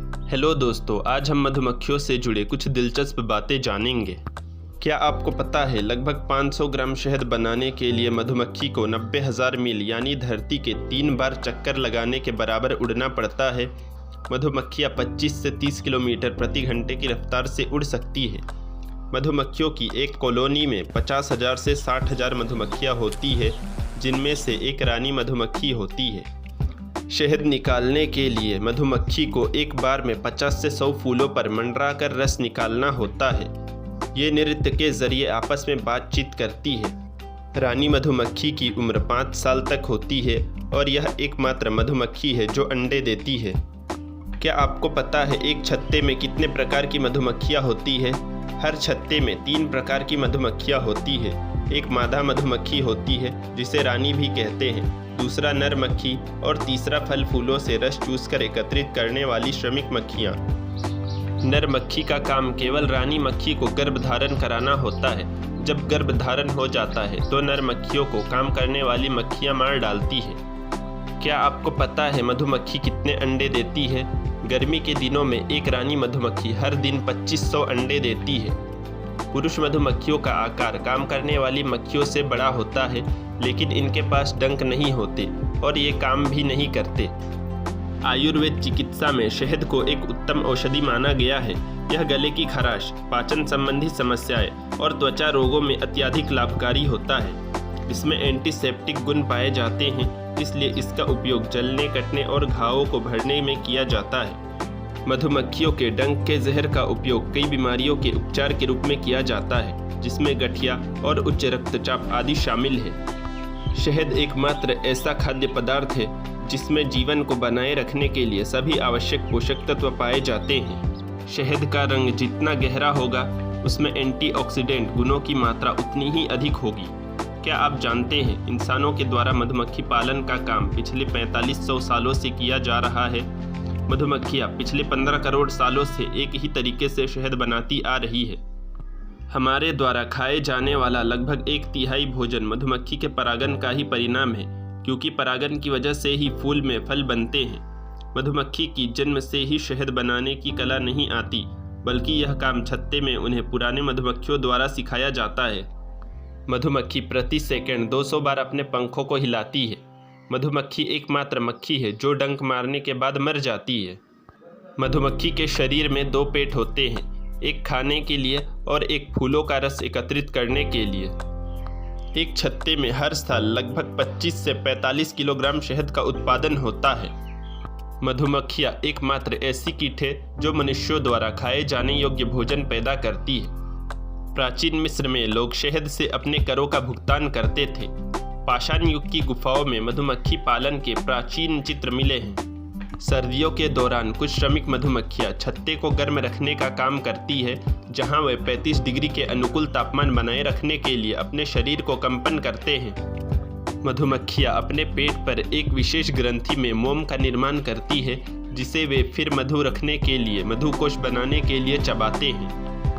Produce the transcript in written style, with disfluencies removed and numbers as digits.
Hello दोस्तों, आज हम मधुमक्खियों से जुड़े कुछ दिलचस्प बातें जानेंगे। क्या आपको पता है लगभग 500 ग्राम शहद बनाने के लिए मधुमक्खी को 90,000 मील यानी धरती के 3 बार चक्कर लगाने के बराबर उड़ना पड़ता है। मधुमक्खियाँ 25 से 30 किलोमीटर प्रति घंटे की रफ्तार से उड़ सकती है। मधुमक्खियों की एक कॉलोनी में 50,000 से 60,000 मधुमक्खियाँ होती है, जिनमें से एक रानी मधुमक्खी होती है। शहद निकालने के लिए मधुमक्खी को एक बार में 50 से 100 फूलों पर मंडराकर रस निकालना होता है। ये नृत्य के जरिए आपस में बातचीत करती है। रानी मधुमक्खी की उम्र 5 साल तक होती है और यह एकमात्र मधुमक्खी है जो अंडे देती है। क्या आपको पता है एक छत्ते में कितने प्रकार की मधुमक्खियाँ होती है? हर छत्ते में 3 प्रकार की मधुमक्खियाँ होती है। एक मादा मधुमक्खी होती है जिसे रानी भी कहते हैं, दूसरा नर मक्खी और तीसरा फल फूलों से रस चूसकर एकत्रित करने वाली श्रमिक मक्खियाँ। नर मक्खी का काम केवल रानी मक्खी को गर्भधारण कराना होता है। जब गर्भधारण हो जाता है तो नर मक्खियों को काम करने वाली मक्खियाँ मार डालती है। क्या आपको पता है मधुमक्खी कितने अंडे देती है? गर्मी के दिनों में एक रानी मधुमक्खी हर दिन 2500 अंडे देती है। पुरुष मधुमक्खियों का आकार काम करने वाली मक्खियों से बड़ा होता है, लेकिन इनके पास डंक नहीं होते और ये काम भी नहीं करते। आयुर्वेद चिकित्सा में शहद को एक उत्तम औषधि माना गया है। यह गले की खराश, पाचन संबंधी समस्याएं और त्वचा रोगों में अत्यधिक लाभकारी होता है। इसमें एंटीसेप्टिक गुण पाए जाते हैं, इसलिए इसका उपयोग जलने, कटने और घावों को भरने में किया जाता है। मधुमक्खियों के डंक के जहर का उपयोग कई बीमारियों के उपचार के रूप में किया जाता है, जिसमें गठिया और उच्च रक्तचाप आदि शामिल है। शहद एकमात्र ऐसा खाद्य पदार्थ है जिसमें जीवन को बनाए रखने के लिए सभी आवश्यक पोषक तत्व पाए जाते हैं। शहद का रंग जितना गहरा होगा, उसमें एंटीऑक्सीडेंट गुणों की मात्रा उतनी ही अधिक होगी। क्या आप जानते हैं इंसानों के द्वारा मधुमक्खी पालन का काम पिछले 4500 सालों से किया जा रहा है। मधुमक्खियाँ पिछले 15 करोड़ सालों से एक ही तरीके से शहद बनाती आ रही है। हमारे द्वारा खाए जाने वाला लगभग 1/3 भोजन मधुमक्खी के परागन का ही परिणाम है, क्योंकि परागन की वजह से ही फूल में फल बनते हैं। मधुमक्खी की जन्म से ही शहद बनाने की कला नहीं आती, बल्कि यह काम छत्ते में उन्हें पुराने मधुमक्खियों द्वारा सिखाया जाता है। मधुमक्खी प्रति सेकंड 200 बार अपने पंखों को हिलाती है। मधुमक्खी एकमात्र मक्खी है जो डंक मारने के बाद मर जाती है। मधुमक्खी के शरीर में 2 पेट होते हैं, एक खाने के लिए और एक फूलों का रस एकत्रित करने के लिए। एक छत्ते में हर साल लगभग 25 से 45 किलोग्राम शहद का उत्पादन होता है। मधुमक्खियाँ एकमात्र ऐसी कीट है जो मनुष्यों द्वारा खाए जाने योग्य भोजन पैदा करती है। प्राचीन मिस्र में लोग शहद से अपने करों का भुगतान करते थे। पाषाण युग की गुफाओं में मधुमक्खी पालन के प्राचीन चित्र मिले हैं। सर्दियों के दौरान कुछ श्रमिक मधुमक्खियाँ छत्ते को गर्म रखने का काम करती है, जहां वे 35 डिग्री के अनुकूल तापमान बनाए रखने के लिए अपने शरीर को कंपन करते हैं। मधुमक्खियाँ अपने पेट पर एक विशेष ग्रंथि में मोम का निर्माण करती है, जिसे वे फिर मधु रखने के लिए मधुकोश बनाने के लिए चबाते हैं।